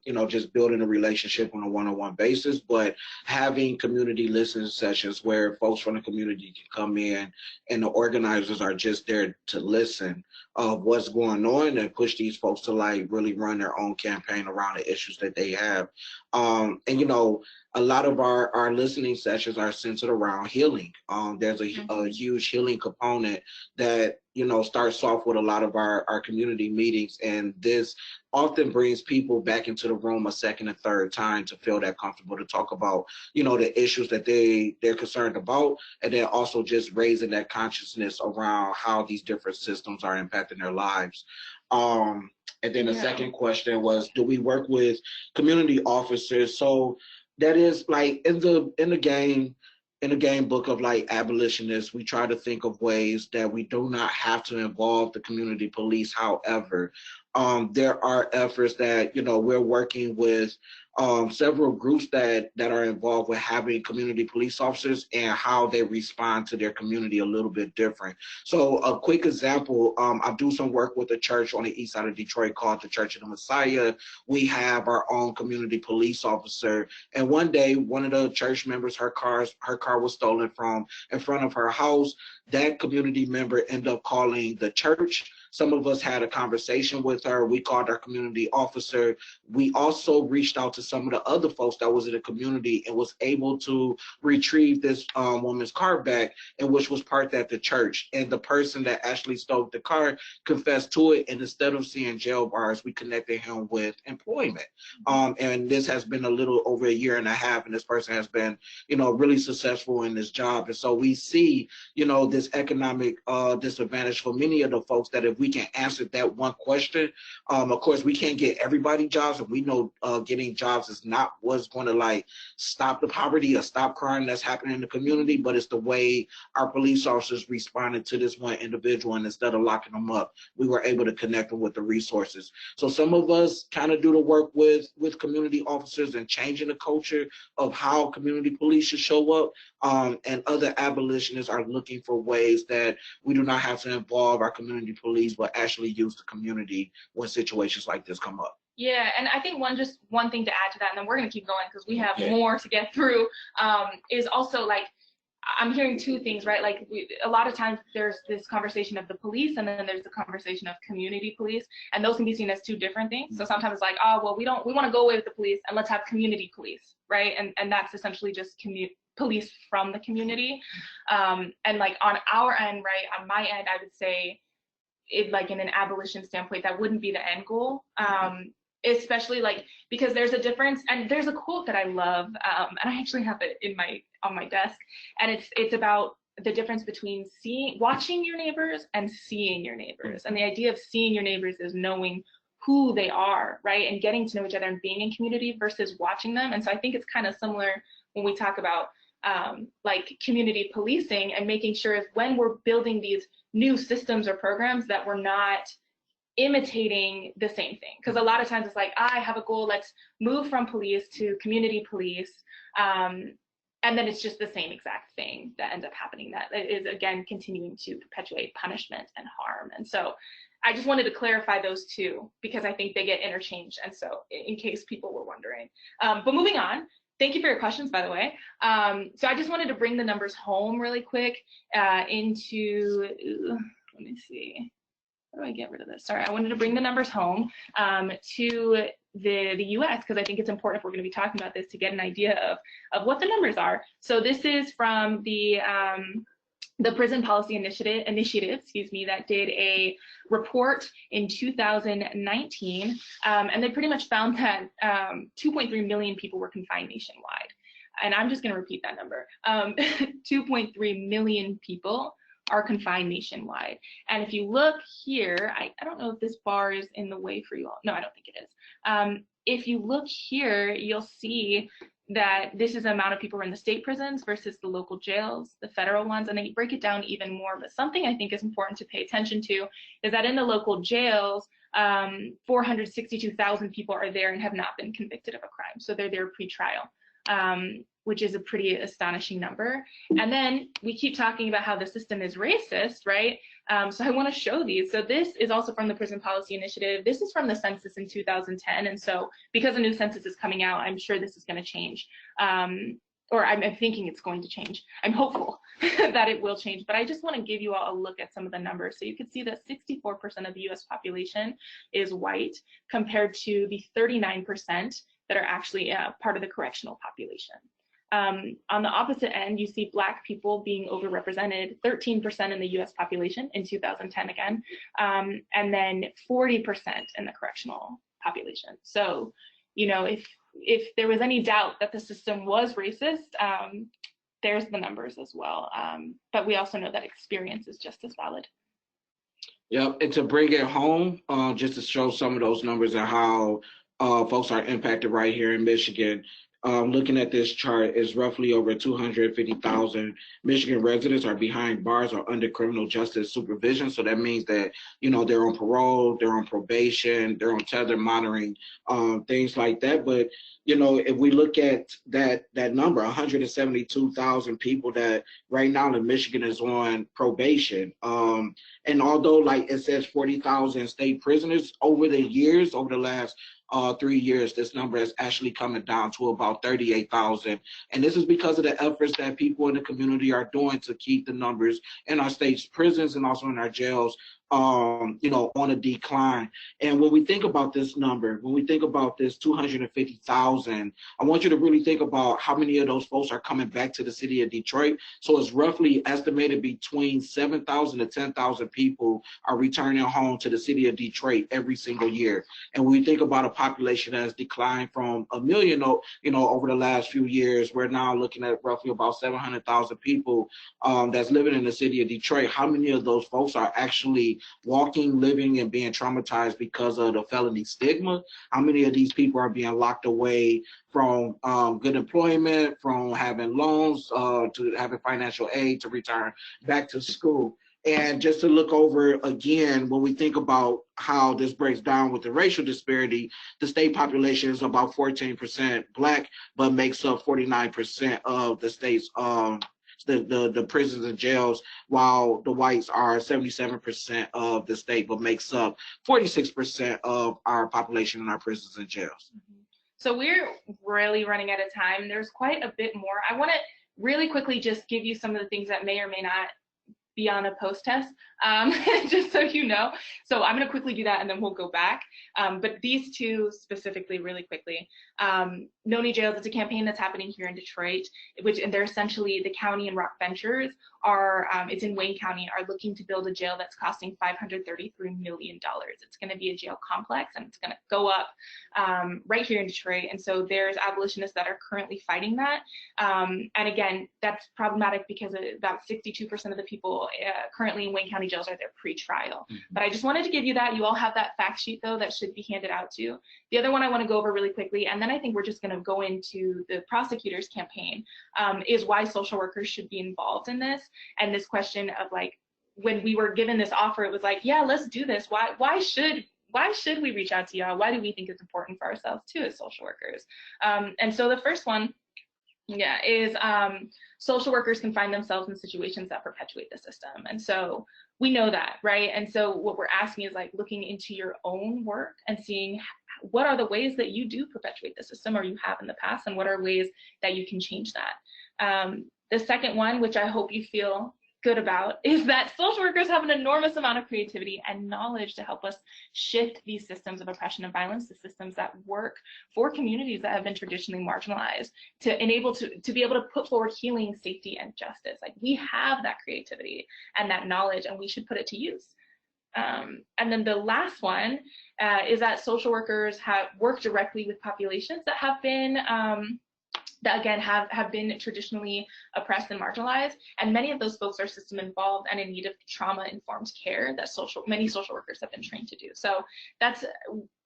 you know, just building a relationship on a one-on-one basis, but having community listening sessions where folks from the community can come in and the organizers are just there to listen of what's going on and push these folks to like really run their own campaign around the issues that they have. And you know, a lot of our listening sessions are centered around healing. There's a huge healing component that starts off with a lot of our community meetings, and this often brings people back into the room a second and third time to feel that comfortable to talk about, the issues that they're concerned about, and then also just raising that consciousness around how these different systems are impacting their lives. And then the second question was, do we work with community officers? So that is like in the game book of like abolitionists, we try to think of ways that we do not have to involve the community police. However, there are efforts that, we're working with several groups that are involved with having community police officers and how they respond to their community a little bit different. So a quick example, I do some work with a church on the east side of Detroit called the Church of the Messiah. We have our own community police officer, and one day one of the church members, her car was stolen from in front of her house. That community member ended up calling the church. Some of us had a conversation with her. We called our community officer. We also reached out to some of the other folks that was in the community and was able to retrieve this woman's car back, and which was parked at the church. And the person that actually stole the car confessed to it. And instead of seeing jail bars, we connected him with employment. And this has been a little over a year and a half, and this person has been, really successful in this job. And so we see, this economic disadvantage for many of the folks that if we can answer that one question, of course, we can't get everybody jobs, and we know getting jobs is not what's going to like stop the poverty or stop crime that's happening in the community, but it's the way our police officers responded to this one individual, and instead of locking them up, we were able to connect them with the resources. So some of us kind of do the work with community officers and changing the culture of how community police should show up, and other abolitionists are looking for ways that we do not have to involve our community police, but actually use the community when situations like this come up. Yeah, and I think one thing to add to that, and then we're going to keep going because we have more to get through, is also like, I'm hearing two things, right? Like a lot of times there's this conversation of the police, and then there's the conversation of community police, and those can be seen as two different things. So sometimes it's like, oh, well, we want to go away with the police and let's have community police, right? And that's essentially just police from the community. And like on our end, right, on my end, I would say it, like in an abolition standpoint, that wouldn't be the end goal. Especially like, because there's a difference, and there's a quote that I love, and I actually have it on my desk, and it's about the difference between watching your neighbors and seeing your neighbors. And the idea of seeing your neighbors is knowing who they are, right, and getting to know each other and being in community versus watching them. And so I think it's kind of similar when we talk about like community policing and making sure when we're building these new systems or programs that we're not imitating the same thing. Because a lot of times it's like, I have a goal, let's move from police to community police, and then it's just the same exact thing that ends up happening, that is again continuing to perpetuate punishment and harm. And so I just wanted to clarify those two because I think they get interchanged, and so in case people were wondering. But moving on, thank you for your questions, by the way. So I just wanted to bring the numbers home really quick into, let me see. How do I get rid of this? Sorry, I wanted to bring the numbers home to the US, because I think it's important if we're going to be talking about this to get an idea of what the numbers are. So this is from the Prison Policy Initiative, that did a report in 2019, and they pretty much found that 2.3 million people were confined nationwide. And I'm just going to repeat that number. 2.3 million people are confined nationwide. And if you look here, I don't know if this bar is in the way for you all. No, I don't think it is. If you look here, you'll see that this is the amount of people who are in the state prisons versus the local jails, the federal ones, and they break it down even more. But something I think is important to pay attention to is that in the local jails, 462,000 people are there and have not been convicted of a crime. So they're there pre-trial, which is a pretty astonishing number. And then we keep talking about how the system is racist, right? So I want to show these. So this is also from the Prison Policy Initiative. This is from the census in 2010. And so because a new census is coming out, I'm sure this is going to change. Or I'm thinking it's going to change. I'm hopeful that it will change. But I just want to give you all a look at some of the numbers. So you can see that 64% of the US population is white compared to the 39% that are actually part of the correctional population. On the opposite end, you see Black people being overrepresented, 13% in the US population in 2010 again, and then 40% in the correctional population. So, you know, if there was any doubt that the system was racist, there's the numbers as well. But we also know that experience is just as valid. Yep, and to bring it home, just to show some of those numbers and how folks are impacted right here in Michigan. Looking at this chart, is roughly over 250,000 Michigan residents are behind bars or under criminal justice supervision. So that means that, you know, they're on parole, they're on probation, they're on tether monitoring, things like that. But, you know, if we look at that number, 172,000 people that right now in Michigan is on probation. And although, like it says, 40,000 state prisoners over the last 3 years, this number is actually coming down to about 38,000. And this is because of the efforts that people in the community are doing to keep the numbers in our state's prisons and also in our jails, you know, on a decline. And when we think about this number, when we think about this 250,000, I want you to really think about how many of those folks are coming back to the city of Detroit. So it's roughly estimated between 7,000 to 10,000 people are returning home to the city of Detroit every single year. And when we think about a population that has declined from 1 million, you know, over the last few years, we're now looking at roughly about 700,000 people that's living in the city of Detroit. How many of those folks are actually walking, living, and being traumatized because of the felony stigma? How many of these people are being locked away from good employment, from having loans, to having financial aid to return back to school? And just to look over again, when we think about how this breaks down with the racial disparity, the state population is about 14% Black, but makes up 49% of the state's the prisons and jails, while the whites are 77% of the state, but makes up 46% of our population in our prisons and jails. So we're really running out of time. There's quite a bit more. I want to really quickly just give you some of the things that may or may not be on a post test, just so you know. So I'm going to quickly do that and then we'll go back. But these two specifically, really quickly. No Need Jails, it's a campaign that's happening here in Detroit, and they're essentially the county and Rock Ventures are, it's in Wayne County, are looking to build a jail that's costing $533 million. It's going to be a jail complex and it's going to go up right here in Detroit. And so there's abolitionists that are currently fighting that. And again, that's problematic because about 62% of the people currently in Wayne County jails are there pre-trial. But I just wanted to give you that. You all have that fact sheet though that should be handed out to you. The other one I want to go over really quickly, and then I think we're just going to go into the prosecutor's campaign, is why social workers should be involved in this. And this question of like, when we were given this offer, it was like, yeah, let's do this. Why should we reach out to y'all? Why do we think it's important for ourselves too as social workers? And so the first one, is social workers can find themselves in situations that perpetuate the system. And so we know that, right? And so what we're asking is like looking into your own work and seeing what are the ways that you do perpetuate the system or you have in the past, and what are ways that you can change that. The second one, which I hope you feel good about, is that social workers have an enormous amount of creativity and knowledge to help us shift these systems of oppression and violence, the systems that work for communities that have been traditionally marginalized, to enable to be able to put forward healing, safety, and justice. Like, we have that creativity and that knowledge, and we should put it to use. And then the last one is that social workers have worked directly with populations that have been that again have been traditionally oppressed and marginalized, and many of those folks are system involved and in need of trauma-informed care that many social workers have been trained to do. So that's,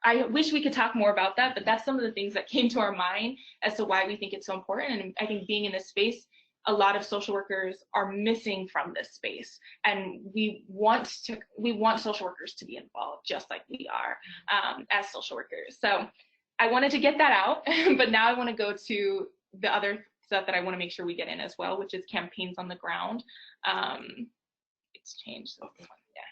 I wish we could talk more about that, but that's some of the things that came to our mind as to why we think it's so important. And I think being in this space, a lot of social workers are missing from this space, and we want social workers to be involved just like we are as social workers. So I wanted to get that out, but now I want to go to the other stuff that I want to make sure we get in as well, which is campaigns on the ground. It's changed. So, yeah.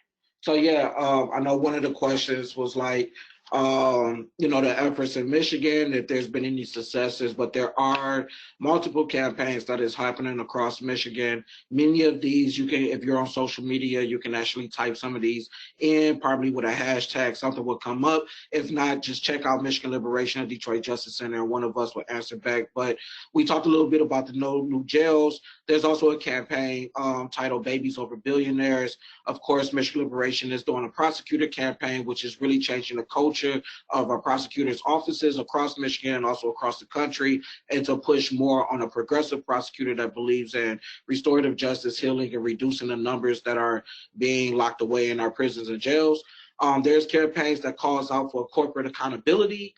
So yeah, I know one of the questions was like, you know, the efforts in Michigan, if there's been any successes, but there are multiple campaigns that is happening across Michigan. Many of these, you can, if you're on social media, you can actually type some of these in, probably with a hashtag, something will come up. If not, just check out Michigan Liberation at Detroit Justice Center, and one of us will answer back. But we talked a little bit about the No New Jails. There's also a campaign titled Babies Over Billionaires. Of course, Michigan Liberation is doing a prosecutor campaign, which is really changing the culture of our prosecutors' offices across Michigan and also across the country, and to push more on a progressive prosecutor that believes in restorative justice, healing, and reducing the numbers that are being locked away in our prisons and jails. There's campaigns that calls out for corporate accountability.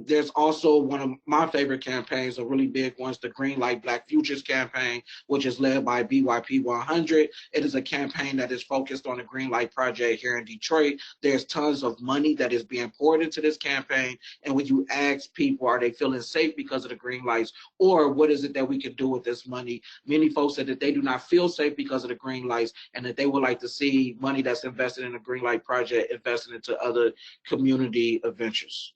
There's also one of my favorite campaigns, a really big one's the Green Light Black Futures campaign, which is led by BYP 100. It is a campaign that is focused on the Green Light Project here in Detroit. There's tons of money that is being poured into this campaign. And when you ask people, are they feeling safe because of the green lights, or what is it that we can do with this money? Many folks said that they do not feel safe because of the green lights, and that they would like to see money that's invested in the Green Light Project invested into other community ventures.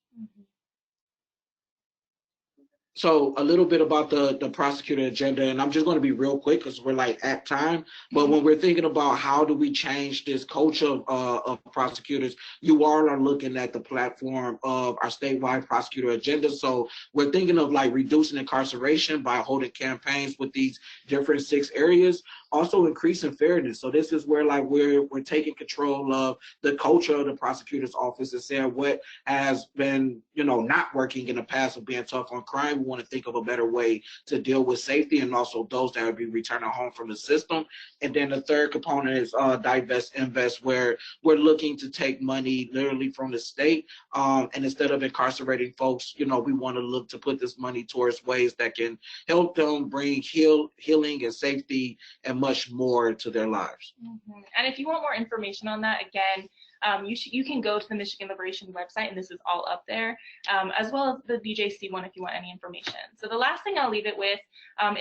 So a little bit about the prosecutor agenda, and I'm just going to be real quick because we're like at time. But when we're thinking about how do we change this culture of prosecutors, you all are looking at the platform of our statewide prosecutor agenda. So we're thinking of like reducing incarceration by holding campaigns with these different 6 areas. Also increasing fairness. So this is where like we're taking control of the culture of the prosecutor's office and saying what has been, you know, not working in the past of being tough on crime. We want to think of a better way to deal with safety and also those that would be returning home from the system. And then the third component is divest, invest, where we're looking to take money literally from the state. And instead of incarcerating folks, you know, we want to look to put this money towards ways that can help them bring healing and safety and much more to their lives. Mm-hmm. And if you want more information on that, again, you can go to the Michigan Liberation website, and this is all up there, as well as the BJC one if you want any information. So the last thing I'll leave it with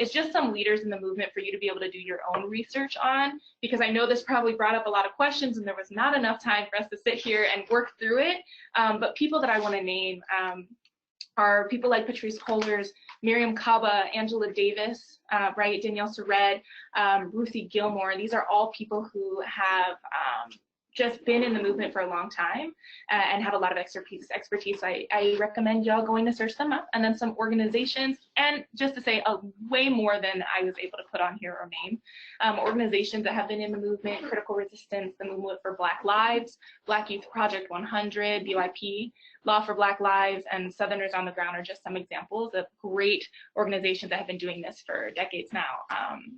is just some leaders in the movement for you to be able to do your own research on, because I know this probably brought up a lot of questions and there was not enough time for us to sit here and work through it. But people that I want to name are people like Patrice Kohlers, Miriam Kaba, Angela Davis, right, Danielle Surred, Ruthie Gilmore. These are all people who have just been in the movement for a long time and have a lot of expertise. I recommend y'all going to search them up, and then some organizations, and just to say way more than I was able to put on here or name, organizations that have been in the movement: Critical Resistance, the Movement for Black Lives, Black Youth Project 100, BYP, Law for Black Lives, and Southerners on the Ground are just some examples of great organizations that have been doing this for decades now,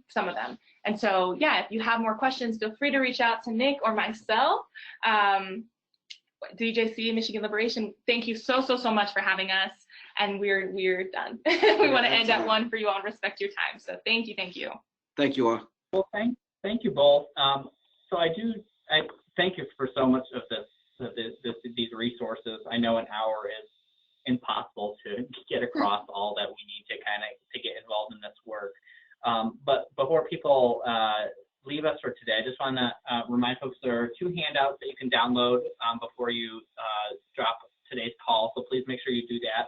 some of them. And so, yeah, if you have more questions, feel free to reach out to Nick or myself. DJC, Michigan Liberation, thank you so much for having us. And we're done. We want to end at 1 for you all and respect your time. So thank you. Thank you all. Well, thank you both. So I thank you for so much of these resources. I know an hour is impossible to get across all that we need to get involved in this work. But before people leave us for today, I just want to remind folks there are 2 handouts that you can download before you drop today's call. So please make sure you do that.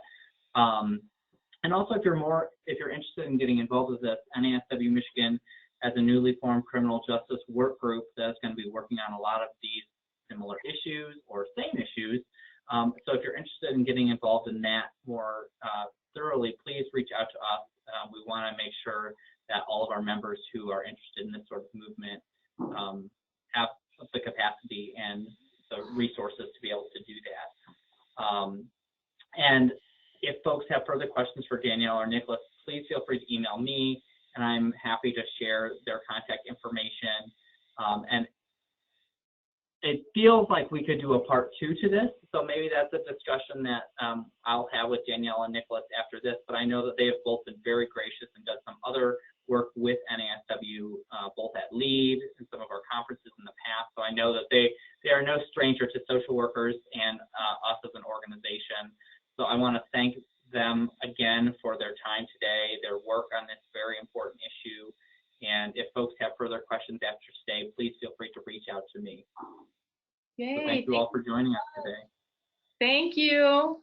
And also, if you're interested in getting involved with this, NASW Michigan has a newly formed criminal justice work group that's going to be working on a lot of these similar issues or same issues. So if you're interested in getting involved in that more thoroughly, please reach out to us. We want to make sure that all of our members who are interested in this sort of movement have the capacity and the resources to be able to do that. And if folks have further questions for Danielle or Nicholas, please feel free to email me, and I'm happy to share their contact information. And it feels like we could do a part 2 to this, so maybe that's a discussion that I'll have with Danielle and Nicholas after this, but I know that they have both been very gracious and done some other work with NASW, both at LEAD and some of our conferences in the past, so I know that they are no stranger to social workers and us as an organization. So I want to thank them again for their time today, their work on this very important issue. And if folks have further questions after today, please feel free to reach out to me. Yay, so thank you all for joining us today. Thank you.